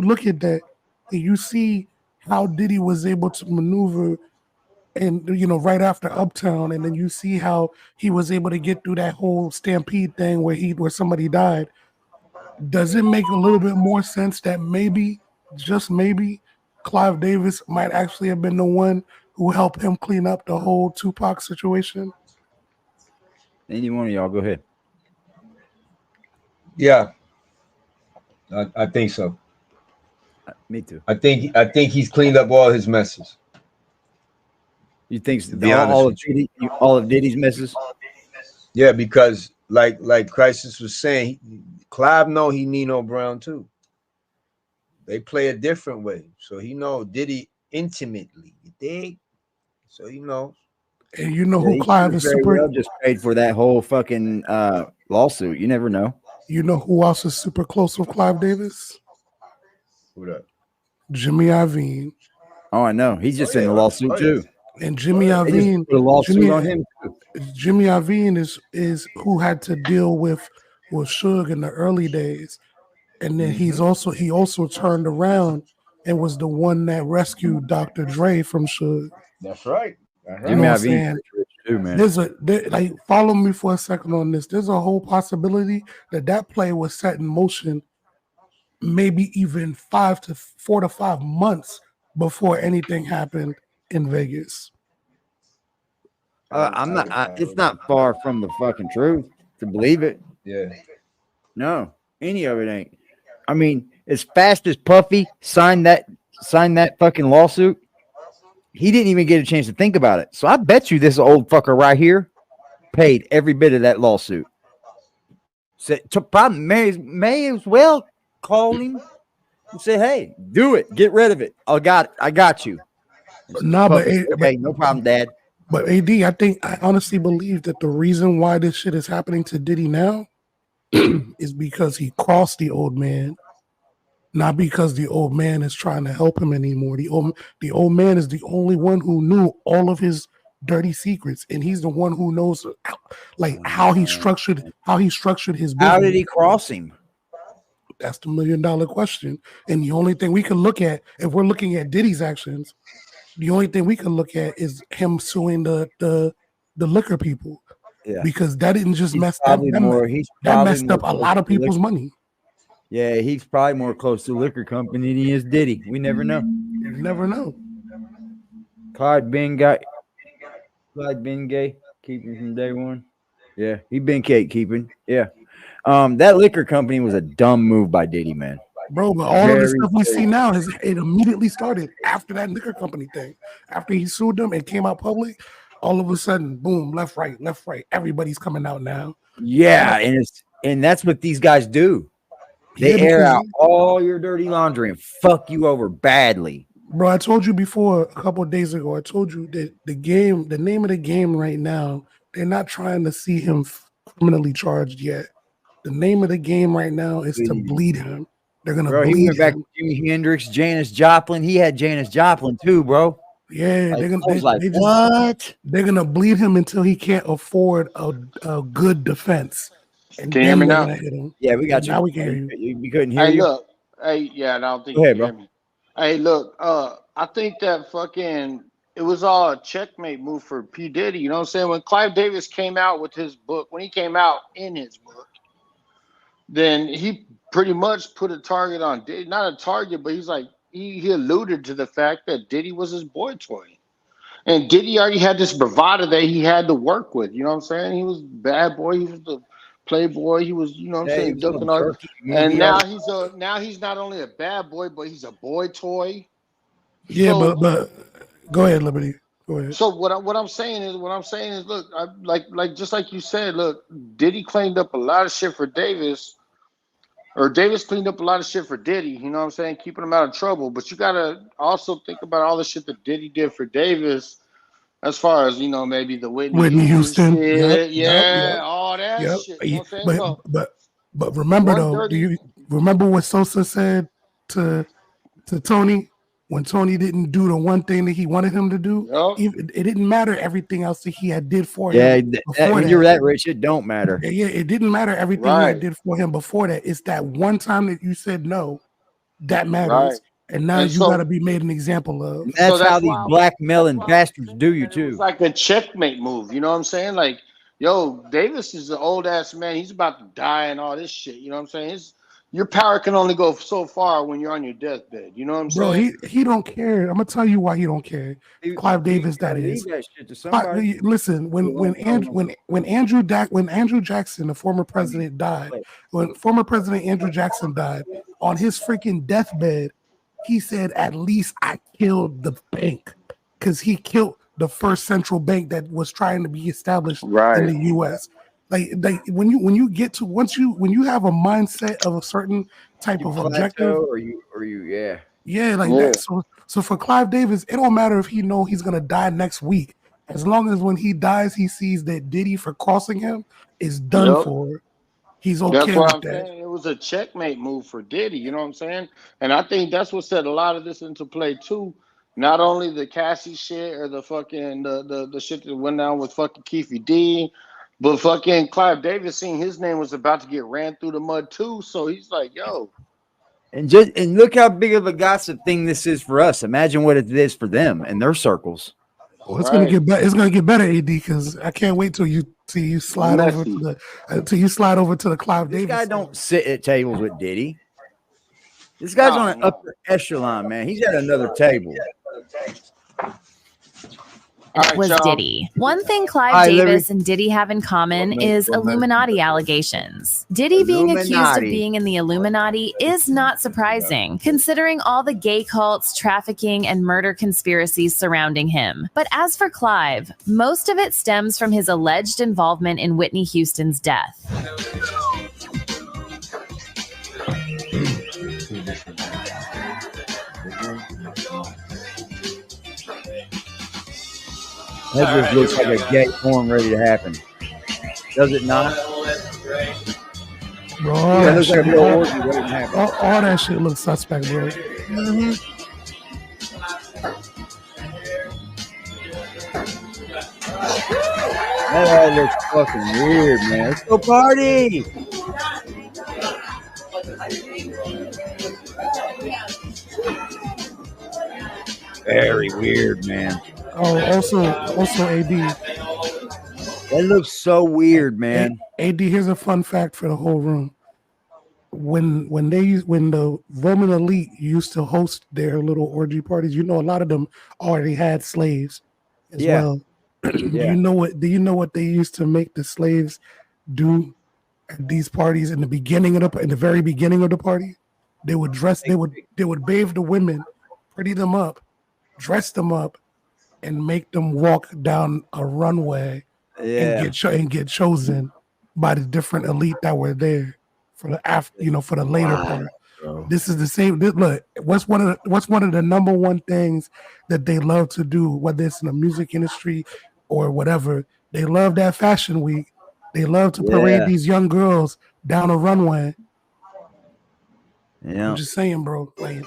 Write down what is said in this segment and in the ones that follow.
look at that and you see how Diddy was able to maneuver, and right after Uptown, and then you see how he was able to get through that whole stampede thing where somebody died. Does it make a little bit more sense that maybe, just maybe, Clive Davis might actually have been the one who helped him clean up the whole Tupac situation? Any one of y'all, go ahead. Yeah, I think so. Me too. I think he's cleaned up all his messes. You think all of Diddy's messes? Yeah, because like Crisis was saying, Clive know he Nino Brown too. They play a different way, so he know Diddy intimately. You dig? So he knows. And who Clive is super. Well just paid for that whole fucking lawsuit. You never know. You know who else is super close with Clive Davis? Who that? Jimmy Iovine. Oh, I know. He's just in the lawsuit too. And Jimmy Iovine, put a lawsuit on him too. Jimmy Iovine is who had to deal with Suge in the early days, and then he also turned around and was the one that rescued Dr. Dre from Suge. That's right. You know what I'm saying? Too, man. Follow me for a second on this. There's a whole possibility that play was set in motion, maybe even 4 to 5 months before anything happened in Vegas. It's not far from the fucking truth to believe it. Yeah. No, any of it ain't. I mean, as fast as Puffy signed that fucking lawsuit, he didn't even get a chance to think about it. So I bet you this old fucker right here paid every bit of that lawsuit. So probably may as well call him and say, "Hey, do it. Get rid of it. I got you." No, but no problem, Dad. But AD, I honestly believe that the reason why this shit is happening to Diddy now is because he crossed the old man, not because the old man is trying to help him anymore. The old man is the only one who knew all of his dirty secrets, and he's the one who knows how he structured his business. How did he cross him? That's the $1 million question. And the only thing we can look at, if we're looking at Diddy's actions, the only thing we can look at is him suing the liquor people. Yeah. Because that didn't just mess up. That messed up a lot of people's money. Yeah, he's probably more close to liquor company than he is Diddy. We never know. You never know. Clyde been gay, keeping from day one. Yeah, he been keeping. Yeah. That liquor company was a dumb move by Diddy, man. Bro, but all of the stuff we see now it immediately started after that liquor company thing. After he sued them and came out public, all of a sudden, boom, left, right. Everybody's coming out now. Yeah, and that's what these guys do. They air out all your dirty laundry and fuck you over badly. Bro, I told you before a couple of days ago, I told you that the name of the game right now, they're not trying to see him criminally charged yet. The name of the game right now is to bleed him. They're going to bleed him. He went back to Jimi Hendrix, Janis Joplin. He had Janis Joplin too, bro. Yeah, they're gonna bleed him until he can't afford a good defense. And can you hear me now? Hit him. Yeah, we got you. Now we can hear you. We couldn't hear you. Look, I don't think you can hear me. Hey, look, I think that it was all a checkmate move for P. Diddy. You know what I'm saying? When Clive Davis came out with his book, when he came out in his book, then he pretty much put a target on Diddy. Not a target, but he's like, he alluded to the fact that Diddy was his boy toy. And Diddy already had this bravado that he had to work with. You know what I'm saying? He was bad boy. He was the playboy. He was, you know what I'm saying, ducking all. And now he's not only a bad boy, but he's a boy toy. Yeah, so, but go ahead, Liberty. Go ahead. So what I'm saying is, look, like just like you said, look, Diddy cleaned up a lot of shit for Davis. Or Davis cleaned up a lot of shit for Diddy, you know what I'm saying, keeping him out of trouble. But you got to also think about all the shit that Diddy did for Davis as far as, maybe the Whitney Houston shit. Yep. All that shit. You know what I'm saying? But remember, though, do you remember what Sosa said to Tony when Tony didn't do the one thing that he wanted him to do? Yep. It didn't matter everything else that he had did for him. Yeah, when you're that rich, it don't matter. Yeah, it didn't matter everything he did for him before that. It's that one time that you said no that matters. Right. And now And you got to be made an example of. And that's that's how these why blackmailing that's why I was bastards saying do you that it was too. like a checkmate move. You know what I'm saying? Like, yo, Davis is an old ass man. He's about to die and all this shit. You know what I'm saying? Your power can only go so far when you're on your deathbed. You know what I'm Bro, saying? he don't care. I'm gonna tell you why he don't care. Clive Davis, that Leave is. that shit to somebody. Listen, when Andrew Jackson, the former president, died, when former President Andrew Jackson died, on his freaking deathbed, he said, "At least I killed the bank," because he killed the first central bank that was trying to be established in the U.S. Like when you get to when you have a mindset of a certain type You of objective. plateau or you yeah. Yeah, like that. So for Clive Davis, it don't matter if he know he's gonna die next week. As long as when he dies, he sees that Diddy for crossing him is done Yep. for. He's That's okay what with I'm that. saying. It was a checkmate move for Diddy. You know what I'm saying? And I think that's what set a lot of this into play too. Not only the Cassie shit or the fucking the shit that went down with fucking Keefe D, but fucking Clive Davis seeing his name was about to get ran through the mud too. So he's like, yo. And look how big of a gossip thing this is for us. Imagine what it is for them and their circles. Well, it's gonna get better. It's gonna get better, AD, because I can't wait till you slide over to the Clive Davis. This guy don't sit at tables with Diddy. This guy's on an upper echelon, man. He's at another table. Was Diddy. One thing Clive Davis and Diddy have in common is Illuminati allegations. Diddy being accused of being in the Illuminati is not surprising, considering all the gay cults, trafficking, and murder conspiracies surrounding him. But as for Clive, most of it stems from his alleged involvement in Whitney Houston's death. That just looks like a gay porn ready to happen. Does it not? Bro, all that shit looks suspect, bro. That all looks fucking weird, man. Let's go party. Very weird, man. Oh, also AD. That looks so weird, man. AD, here's a fun fact for the whole room. When the Roman elite used to host their little orgy parties, a lot of them already had slaves as well. Do you know what they used to make the slaves do at these parties in the very beginning of the party? They would bathe the women, pretty them up, dress them up, and make them walk down a runway and get chosen by the different elite that were there for the later part. Bro. This is the same. Look, what's one of the number one things that they love to do, whether it's in the music industry or whatever? They love that fashion week. They love to parade these young girls down a runway. Yeah, I'm just saying, bro. Like,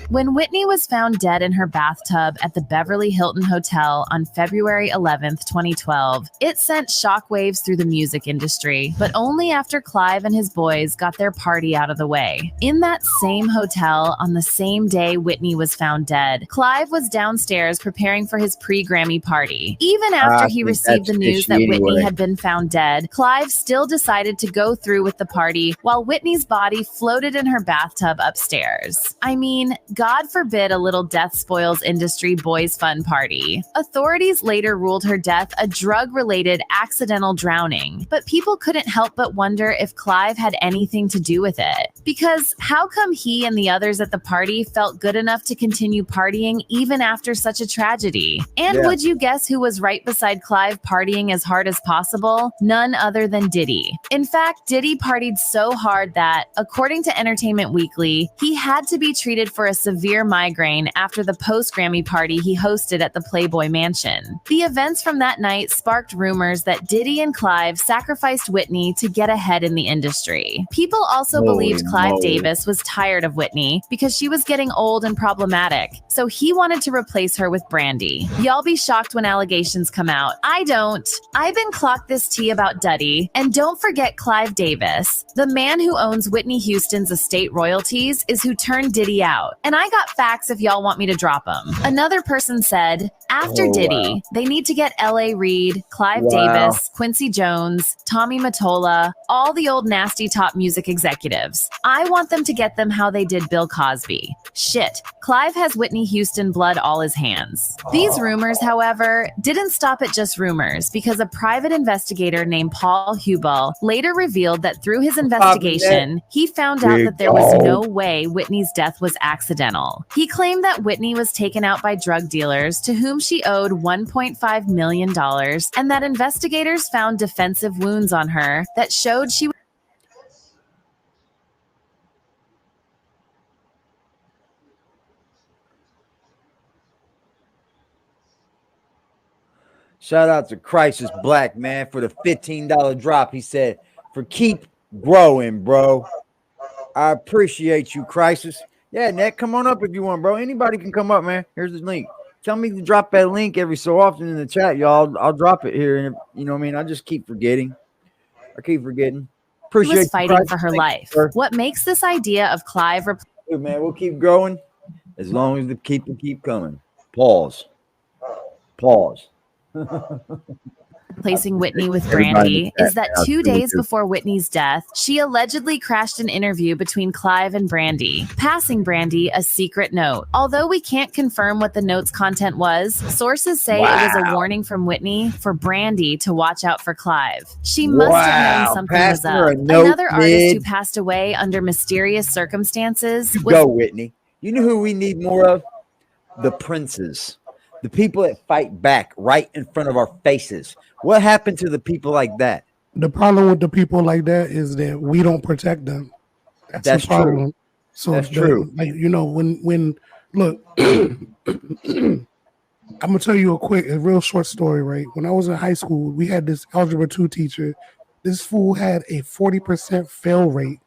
when Whitney was found dead in her bathtub at the Beverly Hilton Hotel on February 11th, 2012, it sent shockwaves through the music industry, but only after Clive and his boys got their party out of the way. In that same hotel, on the same day Whitney was found dead, Clive was downstairs preparing for his pre-Grammy party. Even after he received the news that Whitney had been found dead, Clive still decided to go through with the party while Whitney's body floated in her bathtub upstairs. I mean, God forbid a little death spoils industry boys fun party. Authorities later ruled her death a drug-related accidental drowning, but people couldn't help but wonder if Clive had anything to do with it. Because how come he and the others at the party felt good enough to continue partying even after such a tragedy? And would you guess who was right beside Clive partying as hard as possible? None other than Diddy. In fact, Diddy partied so hard that, according to Entertainment Weekly, he had to be treated for a severe migraine after the post-Grammy party he hosted at the Playboy Mansion. The events from that night sparked rumors that Diddy and Clive sacrificed Whitney to get ahead in the industry. People also believed Clive Davis was tired of Whitney because she was getting old and problematic, so he wanted to replace her with Brandy. Y'all be shocked when allegations come out. I don't. I've been clocked this tea about Diddy, and don't forget Clive Davis. The man who owns Whitney Houston's estate royalties is who turned Diddy out. And I got facts if y'all want me to drop them. Another person said, after Diddy, they need to get L.A. Reid, Clive Davis, Quincy Jones, Tommy Mottola, all the old nasty top music executives. I want them to get them how they did Bill Cosby. Shit, Clive has Whitney Houston blood all his hands. These rumors, however, didn't stop at just rumors because a private investigator named Paul Hubel later revealed that through his investigation, he found out that there was no way Whitney's death was accidental. He claimed that Whitney was taken out by drug dealers to whom she owed $1.5 million and that investigators found defensive wounds on her that showed she was Shout out to Crisis Black, man, for the $15 drop. He said, for keep growing, bro. I appreciate you, Crisis. Yeah, Nick, come on up if you want, bro. Anybody can come up, man. Here's the link. Tell me to drop that link every so often in the chat, y'all. I'll drop it here. And you know what I mean? I just keep forgetting. Appreciate was fighting Crisis. for her Thank life. you, What makes this idea of Clive Dude, man, we'll keep growing as long as the people keep coming. Pause. replacing Whitney with Everybody in Brandy the chat, is that man, 2 I days do. before Whitney's death, she allegedly crashed an interview between Clive and Brandy, passing Brandy a secret note. Although we can't confirm what the note's content was, sources say it was a warning from Whitney for Brandy to watch out for Clive. She must have known something was Passing her up. a note, Another artist who mid. passed away under mysterious circumstances was Go, Whitney. You know who we need more of? The princes. The people that fight back right in front of our faces. What happened to the people like that? The problem with the people like that is that we don't protect them. That's the problem. true. So That's true. like, you know, when look, I'm gonna tell you a real short story, right? When I was in high school, we had this algebra 2 teacher. This fool had a 40% fail rate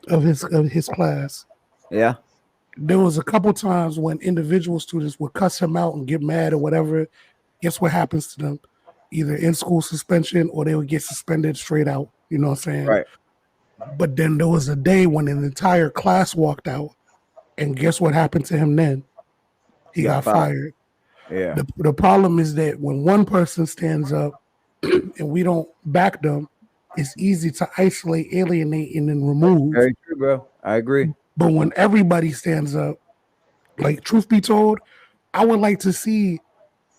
of his class. Yeah. There was a couple times when individual students would cuss him out and get mad or whatever. Guess what happens to them? Either in school suspension or they would get suspended straight out. You know what I'm saying? Right. But then there was a day when an entire class walked out, and guess what happened to him then? He got fired. Yeah. The problem is that when one person stands up and we don't back them, it's easy to isolate, alienate, and then remove. Very true, bro. I agree. But when everybody stands up, like, truth be told, I would like to see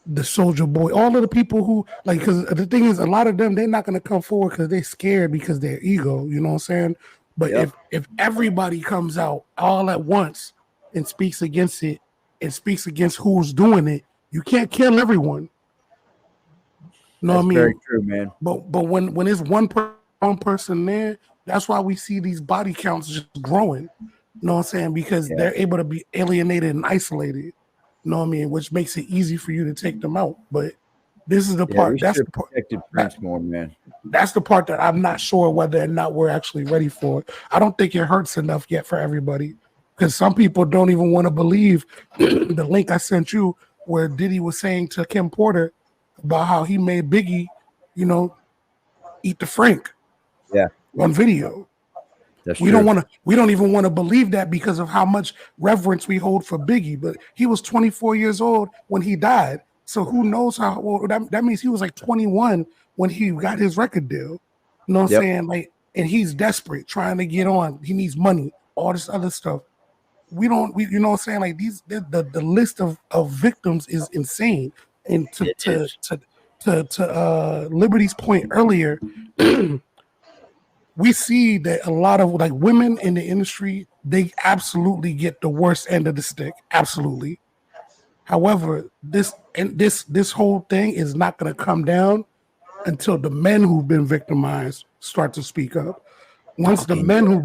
the Soldier Boy, all of the people who, like, because the thing is, a lot of them, they're not going to come forward because they're scared because their ego, you know what I'm saying? But if everybody comes out all at once and speaks against it and speaks against who's doing it, you can't kill everyone. You know what I mean? Very true, man. But when it's one person there, that's why we see these body counts just growing. You know what I'm saying? Because they're able to be alienated and isolated. You know what I mean? Which makes it easy for you to take them out. But this is the part. That's the part. Prince more, man. That's the part that I'm not sure whether or not we're actually ready for. I don't think it hurts enough yet for everybody, because some people don't even want to believe the link I sent you, where Diddy was saying to Kim Porter about how he made Biggie, you know, eat the Frank. Yeah. On video. That's we true. We don't even want to believe that because of how much reverence we hold for Biggie. But he was 24 years old when he died. So who knows how old that means he was like 21 when he got his record deal. You know what I'm saying? Like, and he's desperate, trying to get on. He needs money, all this other stuff. You know what I'm saying? Like, the list of victims is insane. And to Liberty's point earlier, we see that a lot of, like, women in the industry, they absolutely get the worst end of the stick. Absolutely. However, this whole thing is not going to come down until the men who've been victimized start to speak up. Once the men who've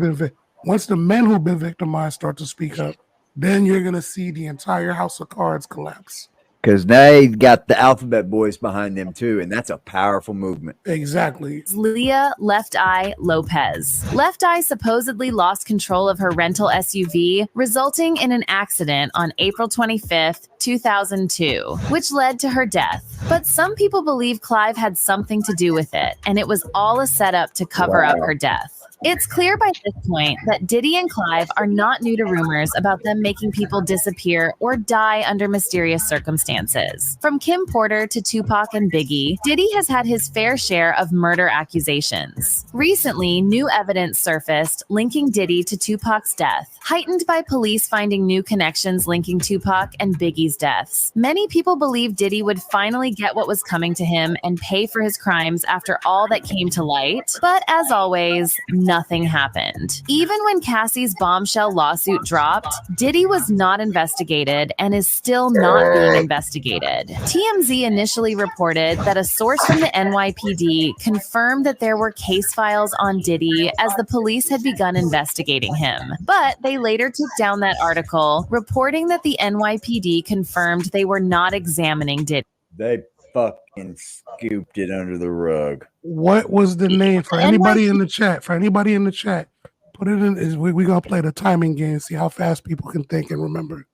been victimized start to speak up, then you're going to see the entire house of cards collapse. Because they got the Alphabet Boys behind them too, and that's a powerful movement. Exactly. Leah Left Eye Lopez. Left Eye supposedly lost control of her rental SUV, resulting in an accident on April 25th, 2002, which led to her death. But some people believe Clive had something to do with it, and it was all a setup to cover up her death. It's clear by this point that Diddy and Clive are not new to rumors about them making people disappear or die under mysterious circumstances. From Kim Porter to Tupac and Biggie, Diddy has had his fair share of murder accusations. Recently, new evidence surfaced linking Diddy to Tupac's death, heightened by police finding new connections linking Tupac and Biggie's deaths. Many people believe Diddy would finally get what was coming to him and pay for his crimes after all that came to light. But as always, nothing happened. Even when Cassie's bombshell lawsuit dropped, Diddy was not investigated and is still not being investigated. TMZ initially reported that a source from the NYPD confirmed that there were case files on Diddy as the police had begun investigating him. But they later took down that article, reporting that the NYPD confirmed they were not examining Diddy. They fucking scooped it under the rug. What was the name for anybody in the chat? For anybody in the chat, put it in. We're gonna play the timing game, see how fast people can think and remember.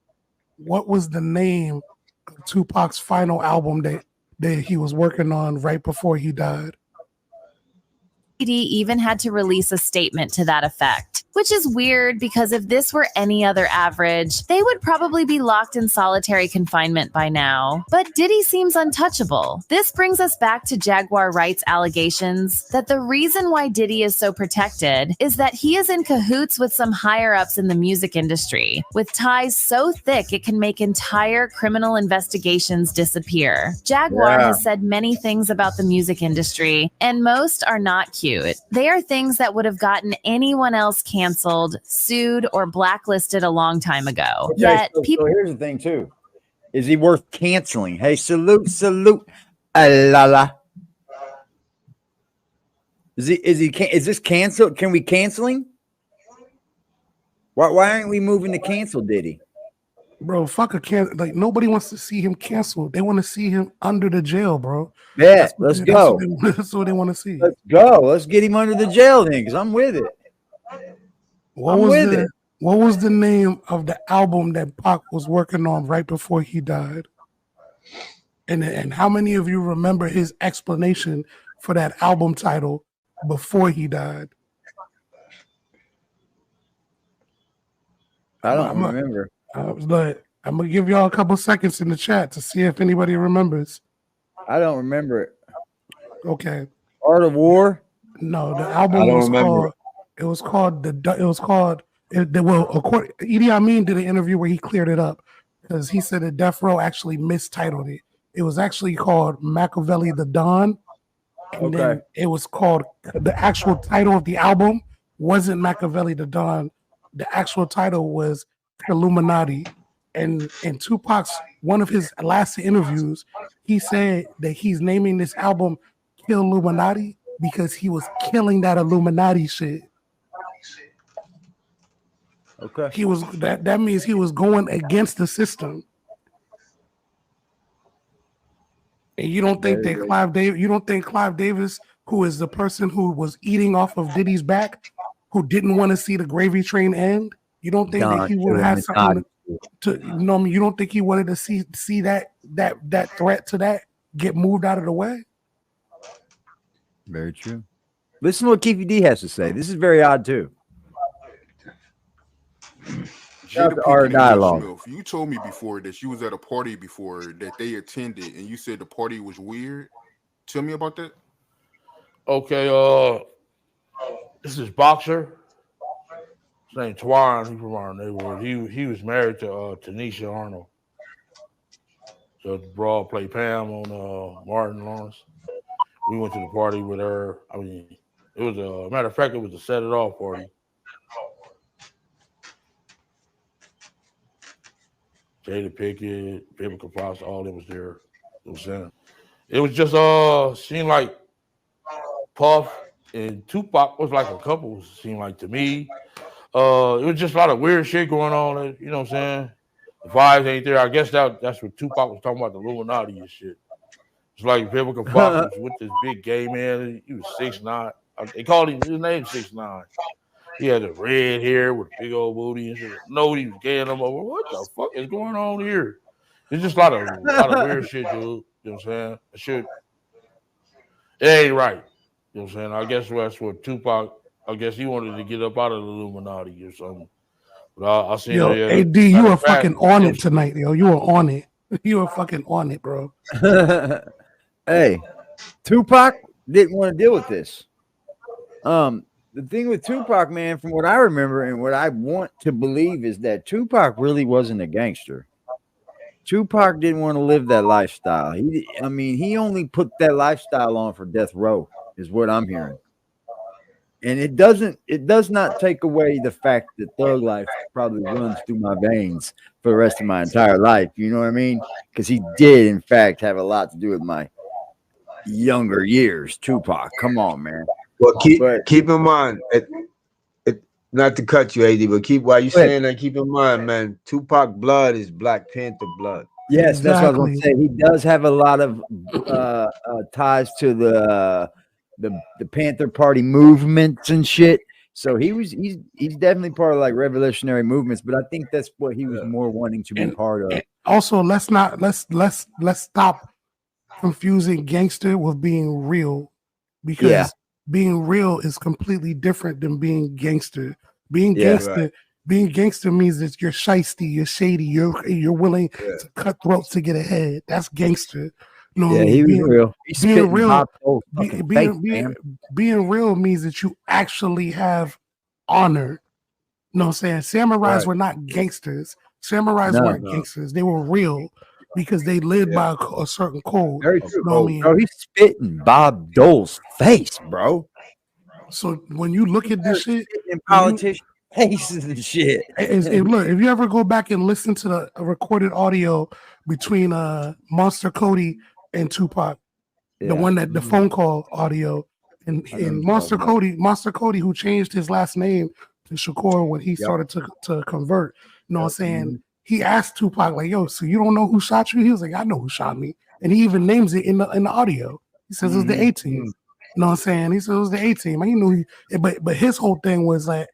What was the name of Tupac's final album that he was working on right before he died? Even had to release a statement to that effect, which is weird because if this were any other average, they would probably be locked in solitary confinement by now. But Diddy seems untouchable. This brings us back to Jaguar Wright's allegations that the reason why Diddy is so protected is that he is in cahoots with some higher-ups in the music industry, with ties so thick it can make entire criminal investigations disappear. Jaguar has said many things about the music industry, and most are not cute. They are things that would have gotten anyone else canceled, sued, or blacklisted a long time ago. Okay, Yet so people. here's the thing too: is he worth canceling? Hey, salute, la la. Is this canceled? Can we cancel him? Why aren't we moving to cancel Diddy? Bro, fuck a can. Like nobody wants to see him canceled. They want to see him under the jail, bro. Yeah, let's go. That's what they want to see. Let's go. Let's get him under the jail then, because I'm with it. What was the name of the album that Pac was working on right before he died? And how many of you remember his explanation for that album title before he died? I don't remember. But I'm gonna give y'all a couple seconds in the chat to see if anybody remembers. I don't remember it. Okay. Art of War? No, the album was called. Idi Amin did an interview where he cleared it up because he said that Death Row actually mistitled it. It was actually called Machiavelli the Don, and then it was called, the actual title of the album wasn't Machiavelli the Don. The actual title was Illuminati. And in Tupac's one of his last interviews, he said that he's naming this album Kill Illuminati because he was killing that Illuminati shit. Okay. He was that means he was going against the system. And you don't think that Clive Davis, who is the person who was eating off of Diddy's back, who didn't want to see the gravy train end, you don't think that he would have something to you don't think he wanted to see that threat to that get moved out of the way? Very true. Listen to what Keefe D has to say. This is very odd too. Our dialogue. You told me before that you was at a party before that they attended, and you said the party was weird. Tell me about that. Okay, this is Boxer. His name Twan. He's from our neighborhood. He was married to Tanisha Arnold. So the broad played Pam on Martin Lawrence. We went to the party with her. I mean, it was a matter of fact, it was a set it off party. Jada Pickett, Pimp, all them was there. It was just seemed like Puff and Tupac was like a couple, seemed like to me. It was just a lot of weird shit going on, you know what I'm saying? The vibes ain't there. I guess that's what Tupac was talking about, the Illuminati and shit. It's like Vivica Fox was with this big gay man. He was 6'9". They called him his name 6'9". He had the red hair with a big old booty and shit. No, he was gay and I'm like, what the fuck is going on here? It's just a lot of weird shit, dude. You know what I'm saying? Shit, it ain't right. You know what I'm saying? I guess that's what Tupac. I guess he wanted to get up out of the Illuminati or something. But I seen Yo, it. AD, you were fucking on it tonight, yo. You were on it. You were fucking on it, bro. Hey, Tupac didn't want to deal with this. The thing with Tupac, man, from what I remember and what I want to believe is that Tupac really wasn't a gangster. Tupac didn't want to live that lifestyle. He only put that lifestyle on for death row, is what I'm hearing. And it does not take away the fact that thug life probably runs through my veins for the rest of my entire life. You know what I mean? Because he did, in fact, have a lot to do with my younger years. Tupac, come on, man. Well, keep in mind, not to cut you, AD, but while you saying that, keep in mind, man, Tupac blood is Black Panther blood. Yes, that's what I was going to say. He does have a lot of ties to the Panther Party movements and shit. So he's definitely part of like revolutionary movements, but I think that's what he was more wanting to be part of. Also, let's stop confusing gangster with being real, because being real is completely different than being gangster. Being gangster means that you're shiesty, you're shady, you're willing to cut throats to get ahead. That's gangster. No, he was real. Being real means that you actually have honor. You know what I'm saying? Samurais were not gangsters. Samurais weren't gangsters. They were real because they lived by a certain code. Very true. Bro, he's spitting Bob Dole's face, bro. So when you look at this shit, politicians' faces and shit. Look, if you ever go back and listen to the recorded audio between Monster Cody and Tupac, the one that the phone call audio, and Monster Cody, who changed his last name to Shakur when he started to convert. You know what I'm saying? He asked Tupac, like, yo, so you don't know who shot you? He was like, I know who shot me. And he even names it in the audio. He says it was the 18. You know what I'm saying? He said it was the 18. Man, he knew but his whole thing was like,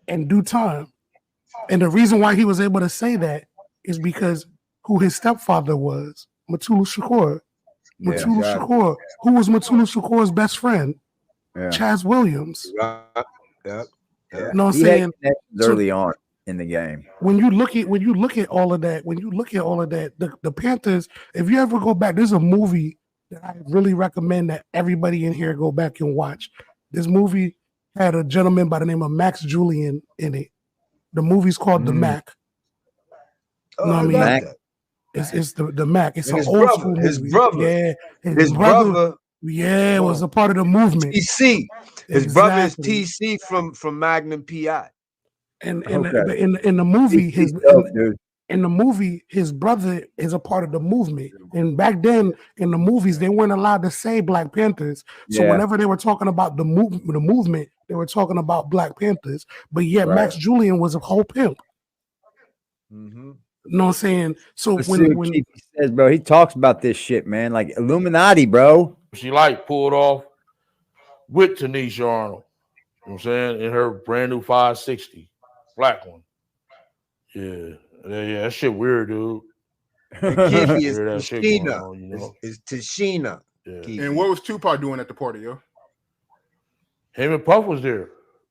in due time. And the reason why he was able to say that is because who his stepfather was, Mutulu Shakur. Shakur. Who was Mutulu Shakur's best friend? Chaz Williams. You know what I'm saying? Early on in the game. When you look at all of that, the Panthers, if you ever go back, there's a movie that I really recommend that everybody in here go back and watch. This movie had a gentleman by the name of Max Julian in it. The movie's called The Mac. You know what I mean? Mac. It's the Mac. It's an old school movie. His brother. Yeah. His brother. Yeah, was a part of the movement. TC. His brother is TC from Magnum PI. And in the movie, in the movie, his brother is a part of the movement. And back then, in the movies, they weren't allowed to say Black Panthers. So whenever they were talking about the movement, they were talking about Black Panthers. But yet, Max Julian was a whole pimp. You know what I'm saying? So when he says, bro, he talks about this shit, man, like Illuminati, bro. She pulled off with Tanisha Arnold. You know what I'm saying? In her brand new 560, black one. Yeah, that shit weird, dude. Keefe is Tashina. It's Tashina. Yeah. And what was Tupac doing at the party, yo? Him and Puff was there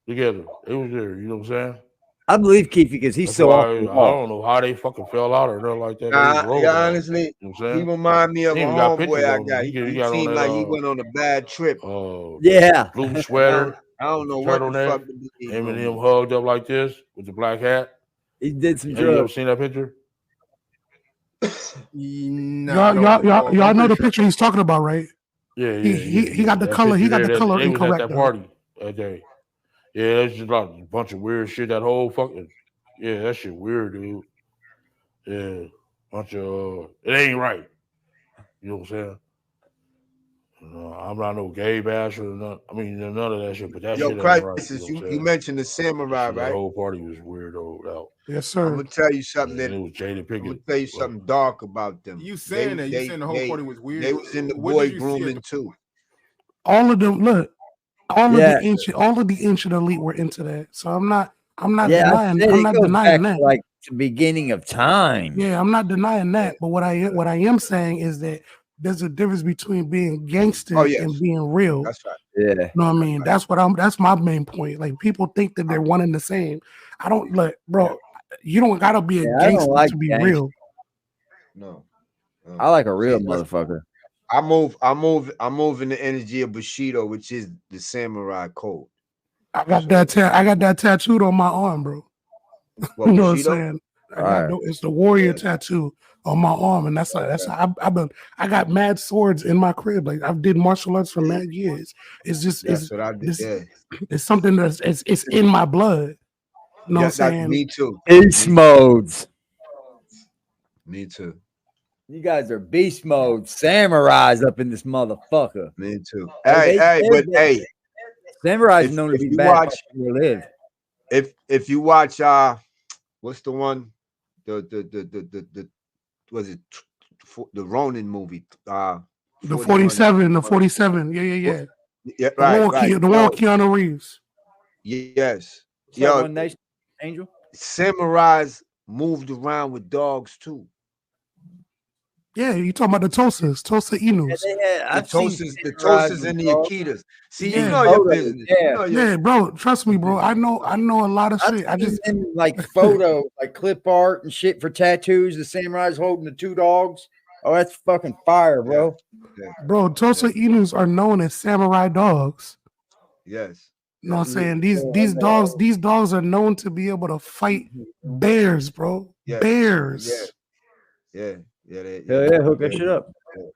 together. They was there. You know what I'm saying? I believe Keefe because he's so off the wall. I don't know how they fucking fell out or nothing like that. Honestly, you know what I'm he remind me of a homeboy I got. He seemed like he went on a bad trip. Blue sweater. I don't know what the fuck. Him and him hugged up like this with the black hat. He did some drugs. You ever seen that picture? Y'all know the picture he's talking about, right? Yeah. He got the color. He got the color incorrect. At that party that day. Yeah, that's just like a bunch of weird shit. That whole fucking that shit weird, dude. Yeah, bunch of it ain't right. You know what I'm saying? I'm not no gay basher or none. I mean, none of that shit. But that Yo, shit ain't right. Crisis, You know what I'm you saying? mentioned the samurai, That right? whole party was weirdo. Out. Yes, I'm sir. gonna tell you something And that it was Jada I'm gonna Pinkett. tell you something dark about them. You saying that? You saying the whole party was weird? They was in the What boy did you see at grooming the too. All of them, look, all Yeah. of the ancient elite were into that. So I'm not Yeah, I denying said I'm it not goes denying back that. to like the beginning of time. Yeah, I'm not denying that. But what I am saying is that there's a difference between being gangster Oh, yes. and being real. That's right. Yeah. You know what I mean? That's my main point. Like people think that they're one and the same. I don't look, bro. You don't gotta be a Yeah, I don't gangster like to be gangster. real. No. I like a real See, motherfucker. I move in the energy of Bushido, which is the samurai code. I got that tattooed on my arm, bro. What, You know what I'm Bushido? saying? It's the warrior tattoo on my arm, and that's I got mad swords in my crib. Like I've did martial arts for mad years. It's just That's what I did. it's something that's it's in my blood. You know what I'm saying? Me too. Beast modes. Me too. You guys are beast mode samurais up in this motherfucker. Me too. Hey, samurais known to if be you bad. watch, Live. If you watch what's the one the was it the Ronin movie the 47 yeah yeah the one with Keanu Reeves. Yes. Yo, One Nation Angel. Samurais moved around with dogs too. Yeah, you talking about the Tosas, Tosa Inus. The Tosas and the Akitas. See, you know your business. Yeah, bro. Trust me, bro. I know a lot of shit. I just like photos, like clip art and shit for tattoos. The samurais holding the two dogs. Oh, that's fucking fire, bro. Yeah. Bro, Tosa Inus are known as samurai dogs. Yes. You know what I'm saying? These dogs are known to be able to fight bears, bro. Yes. Bears. Yeah. Hook that shit up. Let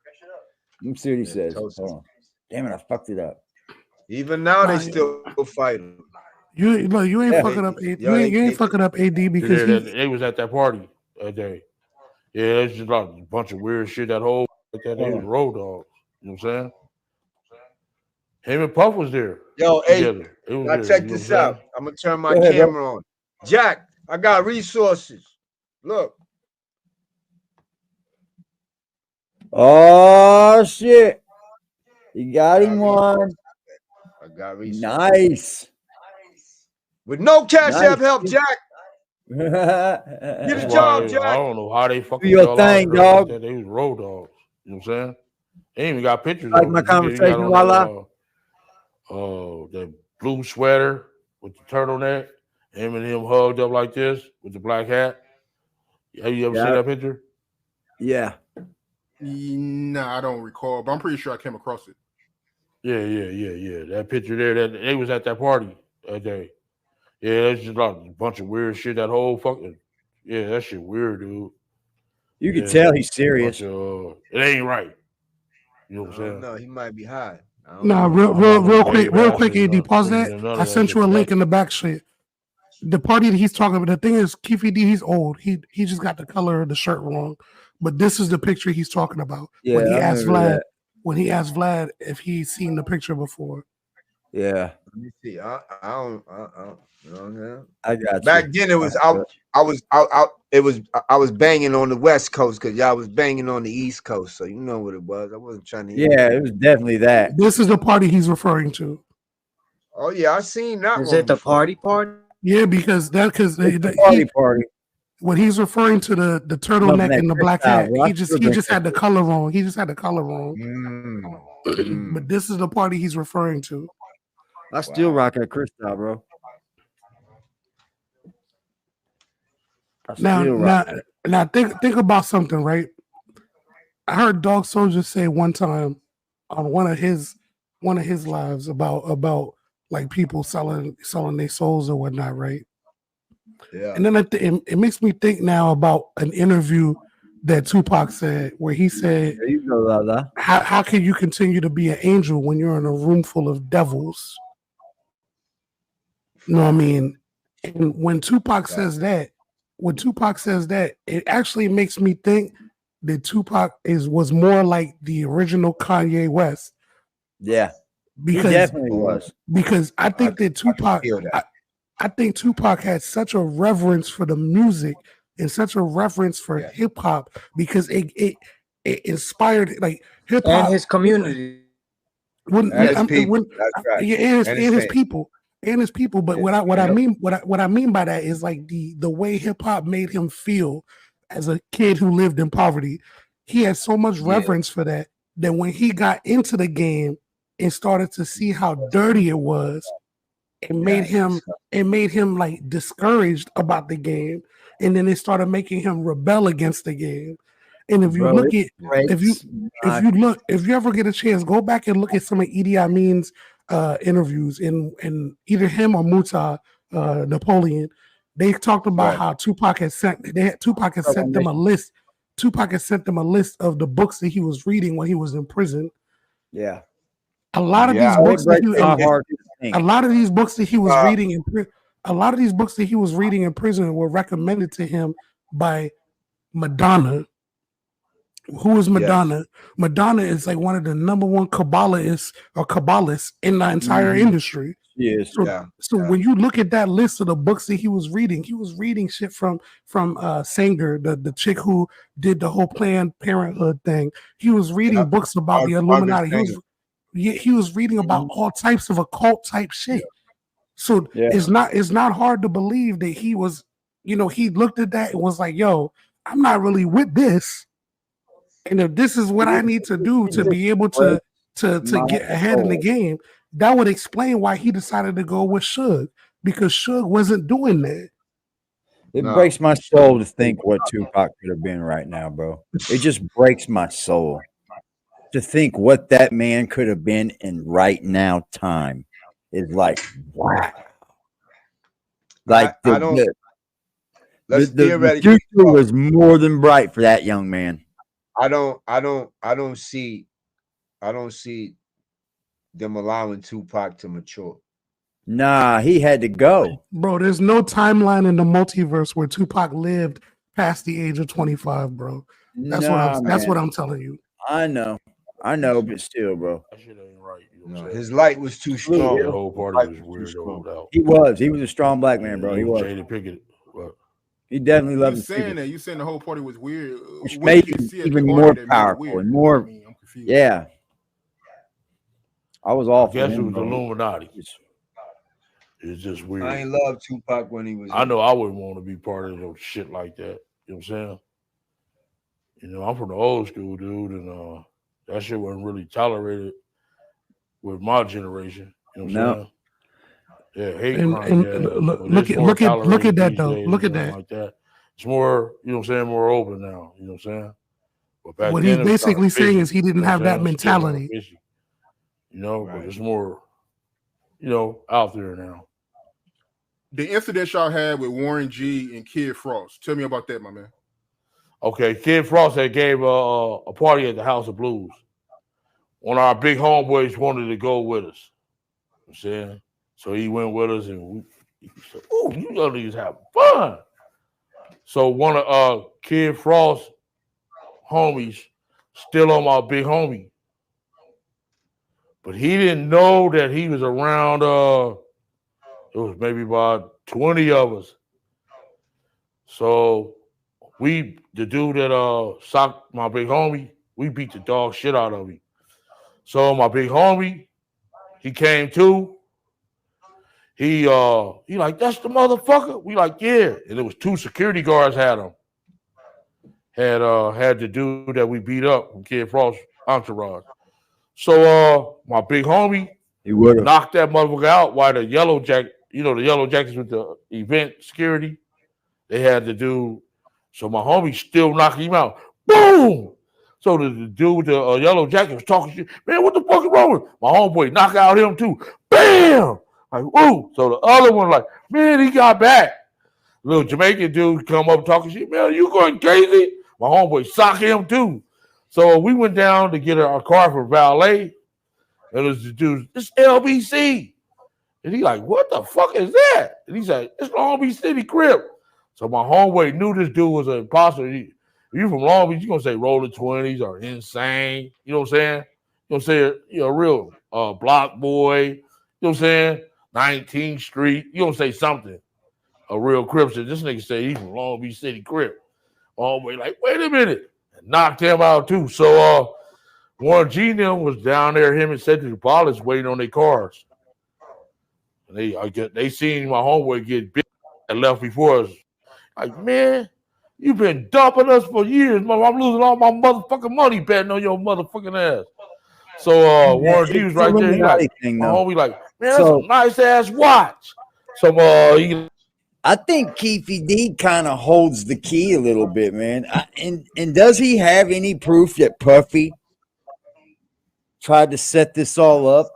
me see what he says. Hold on. Damn it, I fucked it up. Even now they still fight him. You ain't fucking up. You ain't fucking up AD because they was at that party that day. Yeah, it's just like a bunch of weird shit. That whole they was road dogs. You know what I'm saying? Him and Puff was there. Yo, together. Now check this out. I'm gonna turn my camera on. Jack, I got resources. Look. Oh shit! You got him one. I got resources. Nice. With no cash app help, Jack. Get a job, Jack. I don't know how they fucking do your thing, dog. Like they was road dogs. You know what I'm saying? They even got pictures. Like my conversation, Walla. The blue sweater with the turtleneck, him and him hugged up like this with the black hat. Have you ever seen that picture? Yeah. No, I don't recall, but I'm pretty sure I came across it. Yeah. That picture there, that they was at that party that day. Yeah, it's just like a bunch of weird shit. That whole fucking that shit weird, dude. You can tell he's serious. It ain't right. You know what I'm saying? No, he might be high. Nah, real quick, AD, pause that. I sent you a link in the back shit. The party that he's talking about, the thing is, Keefe D, he's old. He just got the color of the shirt wrong. But this is the picture he's talking about. Yeah, when he asked Vlad if he's seen the picture before. Yeah. Let me see. I don't. You know what I'm saying? I got you. Back then it was I was banging on the West Coast because y'all was banging on the East Coast, so you know what it was. I wasn't trying to. Yeah, it was definitely that. This is the party he's referring to. Oh yeah, I seen that. Is it the party? Yeah, because the party. When he's referring to the turtleneck and the black hat, he just had the color wrong. He just had the color wrong. But this is the party he's referring to. I still rock that crystal, bro. Now think about something, right? I heard Dog Soldier say one time on one of his lives about like people selling their souls or whatnot, right? Yeah. And then it makes me think now about an interview that Tupac said where he said, how can you continue to be an angel when you're in a room full of devils? You know what I mean? And when Tupac says that, it actually makes me think that Tupac was more like the original Kanye West, Yeah, he because definitely was. because I think that Tupac, feel that. I think Tupac had such a reverence for the music and such a reverence for hip hop because it inspired like hip And hop his community. when And his I'm people. when That's right. yeah, and And his his people and his people. But Yeah. what I Yep. mean what I mean by that is like the way hip hop made him feel as a kid who lived in poverty. He had so much Yeah. reverence for that when he got into the game and started to see how dirty it was, it made him like discouraged about the game, and then it started making him rebel against the game. And if you Bro, look it at if you breaks if you ever get a chance, go back and look at some of Idi Amin's interviews and either him or Muta Napoleon. They talked about Right. how Tupac had sent them a list. Tupac had sent them a list of the books that he was reading when he was in prison. Yeah, A lot of these Yeah. books it that breaks he my and heart to think. a lot of these books that he was Uh, reading in a lot of these books that he was reading in prison were recommended to him by Madonna. Who is Yes. Madonna? Madonna is like one of the number one Kabbalists in the entire Mhm. industry. Yes, So, Yeah. when you look at that list of the books that he was reading shit from Sanger, the chick who did the whole Planned Parenthood thing. He was reading Yep. books about the Margaret Illuminati. He was reading about all types of occult type shit. So Yeah. it's not hard to believe that he was, he looked at that and was like, yo, I'm not really with this. And if this is what I need to do to be able to get ahead in the game, that would explain why he decided to go with Suge, because Suge wasn't doing that. It No. breaks my soul to think what Tupac could have been right now, bro. It just breaks my soul to think what that man could have been in right now time. Is like, wow. Like I don't. Let's the theoretically future talk. was more than bright for that young man. I don't see them allowing Tupac to mature. Nah, he had to go. Bro, there's no timeline in the multiverse where Tupac lived past the age of 25, bro. That's what I'm telling you. I know, but still, bro. That shit ain't right. You know No, what I'm saying? his light was too strong. The whole party was weird. Out. He was a strong black man, bro. He was. Jada Pickett. But He definitely loved You his saying people, that? You saying the whole party was weird? which What made did you him see at the even party more that made it powerful weird? and more. I mean, I'm confused. Yeah, I was I all for guess it him, was the bro. Illuminati. It's just weird. I ain't love Tupac when he was. I know I wouldn't want to be part of no shit like that. You know what I'm saying? You know, I'm from the old school, dude, and that shit wasn't really tolerated with my generation. You know what I'm saying? Yeah, hate And, crime. and Yeah, look at that though. Look at that. Like that. It's more, you know what I'm saying, more open now. You know what I'm saying? But back What then, he's it was kinda basically saying fishy, is he didn't you know have what that I'm saying? Still kinda mentality. fishy, you know, Right. but it's more, you know, out there now. The incident y'all had with Warren G and Kid Frost. Tell me about that, my man. Okay, Kid Frost had gave a party at the House of Blues. One of our big homeboys wanted to go with us. You know what I'm saying? So he went with us, and he said, "Ooh, you young niggas have fun." So one of Kid Frost homies still on my big homie, but he didn't know that he was around. It was maybe about 20 of us. So the dude that socked my big homie, we beat the dog shit out of him. So my big homie, he came to. He like, that's the motherfucker. We like, yeah. And there was 2 security guards had him. Had the dude that we beat up from Kid Frost entourage. So my big homie, He would have. knocked that motherfucker out while the yellow jacket, the yellow jackets with the event security, they had to do. So my homie still knocked him out. Boom! So the dude with the yellow jacket was talking shit. Man, what the fuck is wrong with my homeboy? Knock out him too. Bam! Like, woo! So the other one like, man, he got back. Little Jamaican dude come up talking shit. Man, you going crazy? My homeboy sock him too. So we went down to get our car for valet. And it was the dude, it's LBC. And he like, what the fuck is that? And he said, it's Long Beach City Crib. So my homeboy knew this dude was an imposter. If you from Long Beach, you're going to say rolling 20s or insane. You know what I'm saying? You know what I'm saying? You know, real block boy. You know what I'm saying? 19th Street. You don't say something. A real Crip shit. This nigga say he's from Long Beach City Crip. Always like, wait a minute. And knocked him out too. So Warren G and them was down there, him and Cedric Wallace waiting on their cars. And they seen my homeboy get big and left before us. Like, man, you've been dumping us for years, man. I'm losing all my motherfucking money betting on your motherfucking ass. So Warren G was right there. He like, my homie like, man, that's a nice ass watch. So I think Keefe D kind of holds the key a little bit, man. And does he have any proof that Puffy tried to set this all up?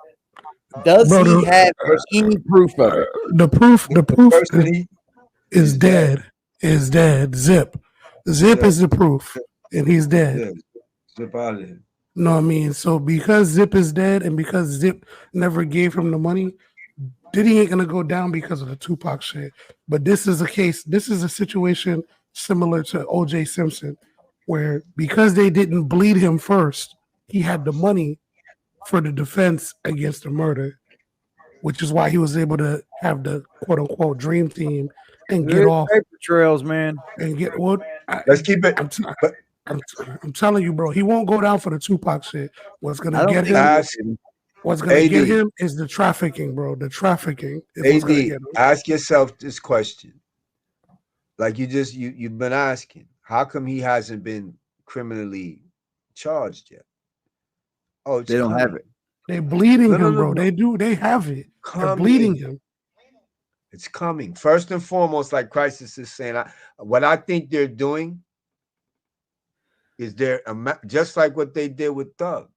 Does he have any proof of it? The proof is dead. Is dead. Zip is the proof, and he's dead. Zip out of here. No, I mean, so because Zip is dead, and because Zip never gave him the money, Diddy ain't gonna go down because of the Tupac shit. But this is a case. This is a situation similar to O.J. Simpson, where because they didn't bleed him first, he had the money for the defense against the murder, which is why he was able to have the quote unquote dream team and get off paper trails, man. And get what? Let's keep it. I'm telling you, bro, he won't go down for the Tupac shit. What's gonna get him? What's gonna get him is the trafficking, bro. The trafficking is what's gonna get him. Ask yourself this question, like you've been asking. How come he hasn't been criminally charged yet? Oh, they don't have it. They're bleeding him, bro. They do. They have it. They're bleeding him. It's coming. First and foremost, like Crisis is saying, what I think they're doing is just like what they did with Thug.